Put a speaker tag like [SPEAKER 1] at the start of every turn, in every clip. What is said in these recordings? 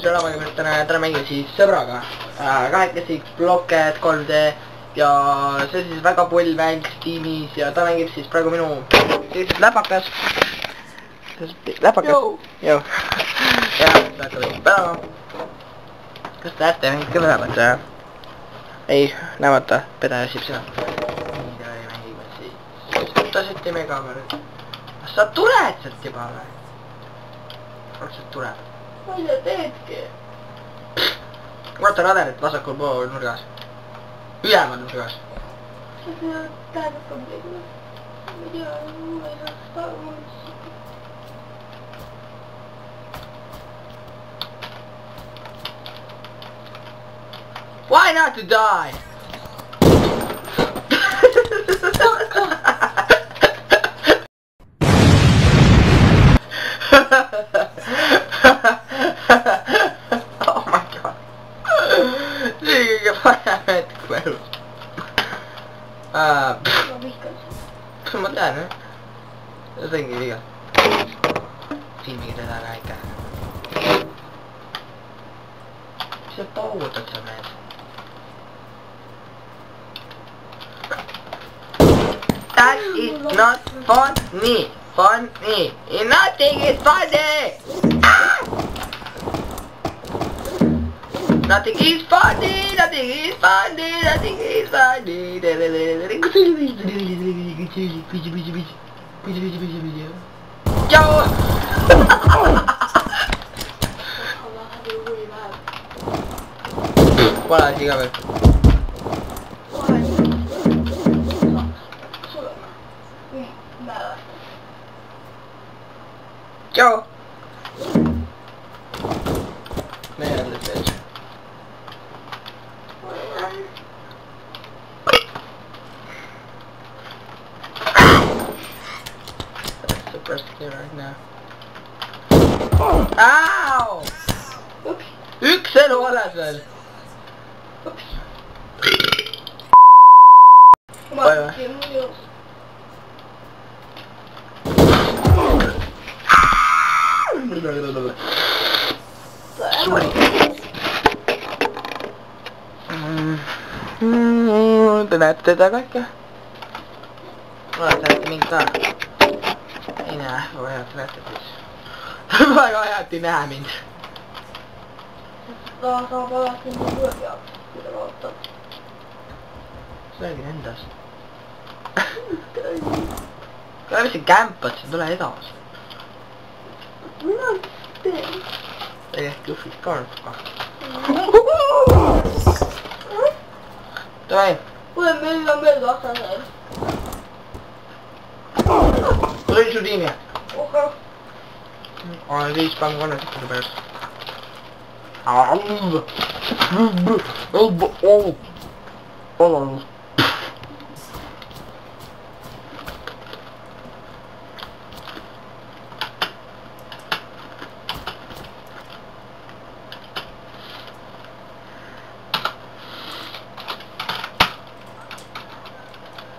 [SPEAKER 1] tere päevast, täna mängime siis sõbraga kahekesi Blockhead 3D ja see siis väga pull mäng Steamis ja ta mängib siis praegu minu sellised läpakas. Jõu! Ja, hakkab veidi päeva. Kas te näete mingit ka näemata? Ei, näemata, peda jäsib seda. Nii, ta mängime siis. Ta siit meie kaamera. Kas sa tuled sealt juba või? Raudselt tuleb.
[SPEAKER 2] Ma ei tea, teedki.
[SPEAKER 1] Vaata raderit vasakul pool nurgas. Ülemal nurgas.
[SPEAKER 2] Sa pead tähendab midagi. Ma ei tea, ma ei saa seda aru.
[SPEAKER 1] Why not to die? Oh my god. See on kõige parem hetk mu elus.
[SPEAKER 2] Ma vihkan seda.
[SPEAKER 1] Ma tean, jah. See ongi viga. Siin mingi teda ka ikka. Mis sa paugutad seal mees? That is not funny. Funny. Nothing is funny. Ah! Nothing is funny. Nothing is funny. Nothing is funny. Ciao. Pole asi ka veel. Ciao! Man, this bitch. That's the best kid right now. Ow! Üks elu alles veel. Sorry. Te näete teda ka ikka? Te näete mind ka? Ei näe, väga hea, te näete siis. Väga hea, et ei näe mind.
[SPEAKER 2] Ta saab alati nii võõr jaoks, kui ta vaatad.
[SPEAKER 1] See oligi endast. Kuule, mis sa kämpad, sa tule edasi.
[SPEAKER 2] Mina teen.
[SPEAKER 1] Tegelikult juhvid ka nüüd ka. Davai.
[SPEAKER 2] Kuule, meil on veel vastasel.
[SPEAKER 1] Lõin su tiimi.
[SPEAKER 2] Oha.
[SPEAKER 1] Viis pange 3 sekundi pärast.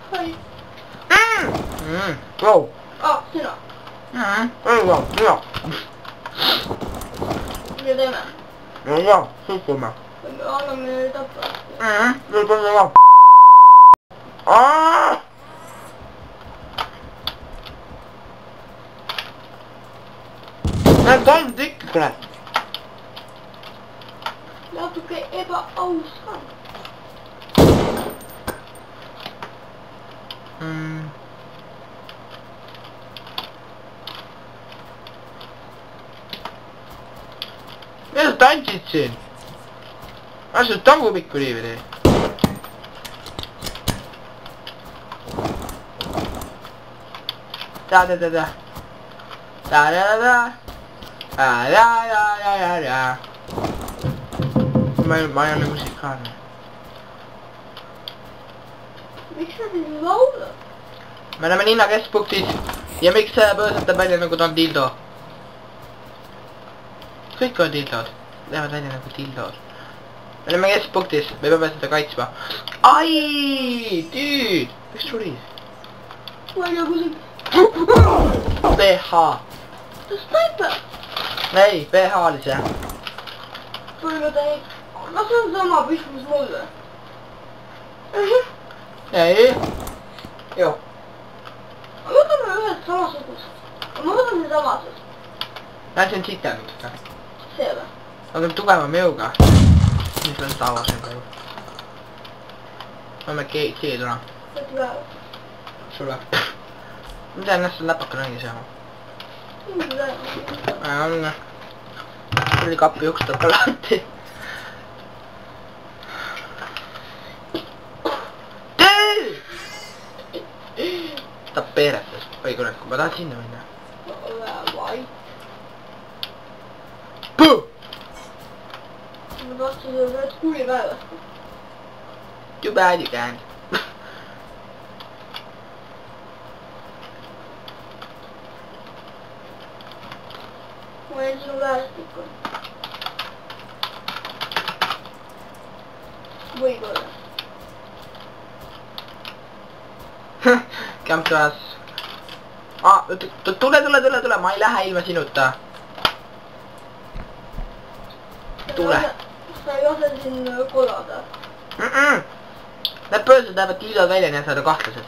[SPEAKER 2] Hai.
[SPEAKER 1] Wow.
[SPEAKER 2] Sina.
[SPEAKER 1] Ei ole, sina.
[SPEAKER 2] Mida teeme?
[SPEAKER 1] Ei ole, suhkuma.
[SPEAKER 2] Me anname neile tappa.
[SPEAKER 1] Nüüd on juba. Need on tükki, kurat.
[SPEAKER 2] Natuke ebaaus ka.
[SPEAKER 1] Mida sa tantsid siin? Kas sa tagumikku nii või tee? Ta-ta-ta-ta. Ta-ta-ta-ta. Ta-ta-ta-ta-ta-ta. Ma ei ole musikaalne.
[SPEAKER 2] Miks sa siis laulad?
[SPEAKER 1] Me oleme linna keskpunktis ja miks see põõsatab välja nagu ta on dildo? Kõik on dildod. Lähevad välja nagu dildod. Me oleme keskpunktis, me peame seda kaitsma. Ai, tüüd! Miks suri?
[SPEAKER 2] Ma ei tea, kui
[SPEAKER 1] PH.
[SPEAKER 2] see... Sniper!
[SPEAKER 1] Ei, PH oli see.
[SPEAKER 2] põlveda neid. Kas see on sama püst, mis mulle?
[SPEAKER 1] ei. Joo.
[SPEAKER 2] Ma võtame ühed samasugused. Ma võtan see samased.
[SPEAKER 1] Näe, see on sita nüüd.
[SPEAKER 2] See või?
[SPEAKER 1] Aga tugevama jõuga. Mis on tavas nüüd praegu. Võime siia täna.
[SPEAKER 2] Võti päeva.
[SPEAKER 1] Sulle. Ma tean, et see läpakal ongi see oma.
[SPEAKER 2] Mingi päeva.
[SPEAKER 1] On. Tuli kapi uks tõuka lahti. Ta peeretas. Oi kurat, kui ma tahan sinna minna.
[SPEAKER 2] Vai.
[SPEAKER 1] Puh!
[SPEAKER 2] Ma tahtsin öelda, et kuli päevast.
[SPEAKER 1] Too bad you can't.
[SPEAKER 2] Ma olen sinu väärastikku. Võib-olla.
[SPEAKER 1] Camp toas. Tule, ma ei lähe ilma sinuta. Tule.
[SPEAKER 2] Sa ei lase siin kolada.
[SPEAKER 1] Need pöösed lähevad liidad välja, nii et nad on kahtlased.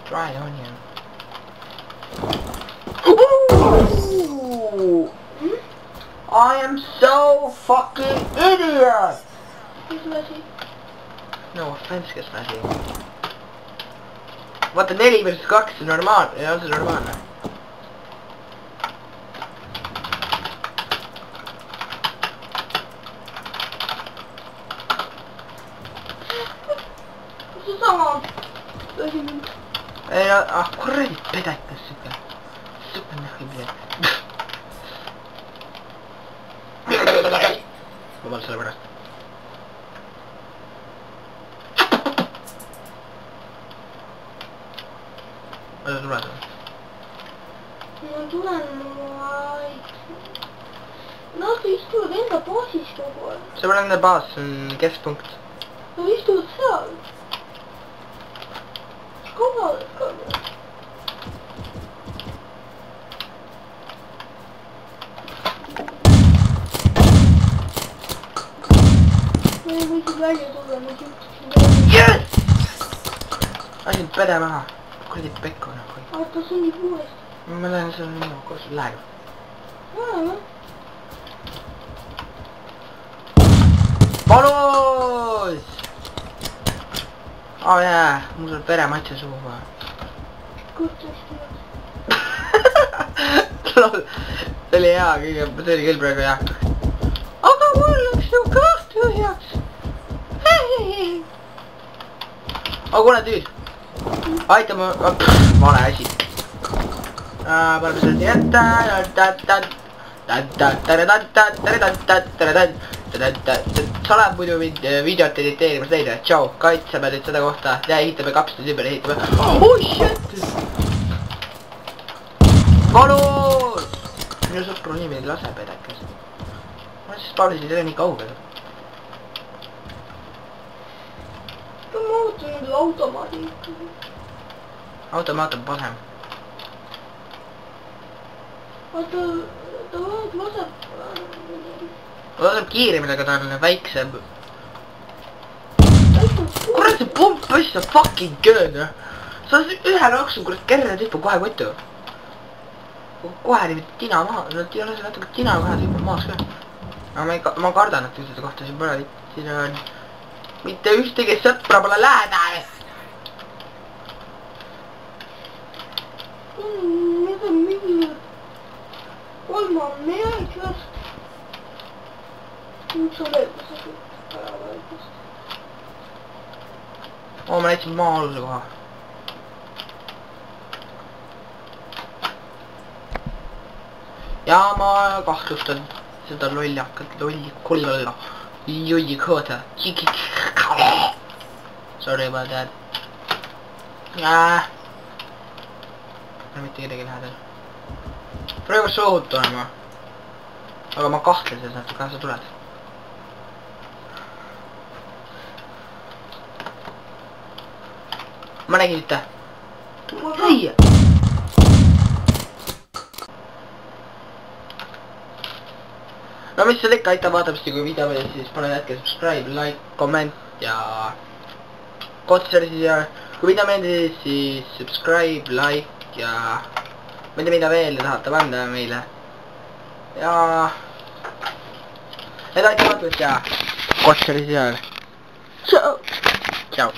[SPEAKER 1] Dry onion. I am so fucking idiot!
[SPEAKER 2] Mis lasi?
[SPEAKER 1] No offense, kes lasi. Vaata 4 versus 2 on normaalne, ei ole see normaalne.
[SPEAKER 2] Kas see sama? Lasi mind.
[SPEAKER 1] Ei no, kuradi pedekas siuke. Siuke nähki pideb. Vabalt selle pärast. Oota, tuled või?
[SPEAKER 2] Ma tulen vaid. Nad istuvad enda baasis kogu aeg.
[SPEAKER 1] See pole enda baas, see on keskpunkt.
[SPEAKER 2] Nad istuvad seal. Kavalad ka veel. Ma ei võisid välja tulla, ma juhtuksin teile.
[SPEAKER 1] Yes! Lasin pede maha. Kuradi pekku nagu.
[SPEAKER 2] Aasta sunnib uuesti.
[SPEAKER 1] Ma lähen seal minu koos läheb. Valus! Oh jaa, mul tuleb verematse suuga.
[SPEAKER 2] Kuttasti.
[SPEAKER 1] Lol, see oli hea, see oli küll praegu hea. Aga mul läks su kõht tühjaks. Aga kuule tüüd. Aita mu... vale asi. Paneme selle jätta. Sa oled muidu videot editeerimas leida. Tšau, kaitseme nüüd seda kohta. Ja ehitame kapslid ümber, ehitame... Oh shit! Valus! Minu sõpru nimi lase pedekas. Ma siis paulisin selle nii kaugel.
[SPEAKER 2] Ma ootan nüüd automaadi ikkagi.
[SPEAKER 1] Automaat on parem.
[SPEAKER 2] Oota, ta laseb...
[SPEAKER 1] Ta laseb kiiremini, aga ta on väiksem. Kurat, see pump püsti on fucking good, noh. Sa oled ühe jooksul, kurat, kerre tüüp on kohe kotu. Kohe niimoodi tina maha, no tina lase natuke tina kohe tüüp on maas ka. Aga ma kardan, et seda kohta siin pole, siin on... mitte ühtegi sõpra pole lähedal.
[SPEAKER 2] Need on mingi... kolmameelikest. Üks on veel, kus see päevaväikest.
[SPEAKER 1] Ma leidsin maa-aluse koha. Ja ma kahtlustan seda lollakat, kollalla. Jolli kõõta. Sorry about that. Mitte kedagi lähedal. Praegu soovut olema. Aga ma kahtlen selles, et kas sa tuled. Ma nägin ühte. siia! No mis seal ikka, aitäh vaatamast ja kui video meeldis, siis pane jätke subscribe, like, comment ja kotseri siia. Kui video meeldis, siis subscribe, like ja ma ei tea, mida veel tahate panna meile. Ja aitäh vaatamast ja kotseri siia. Tšau! Tšau!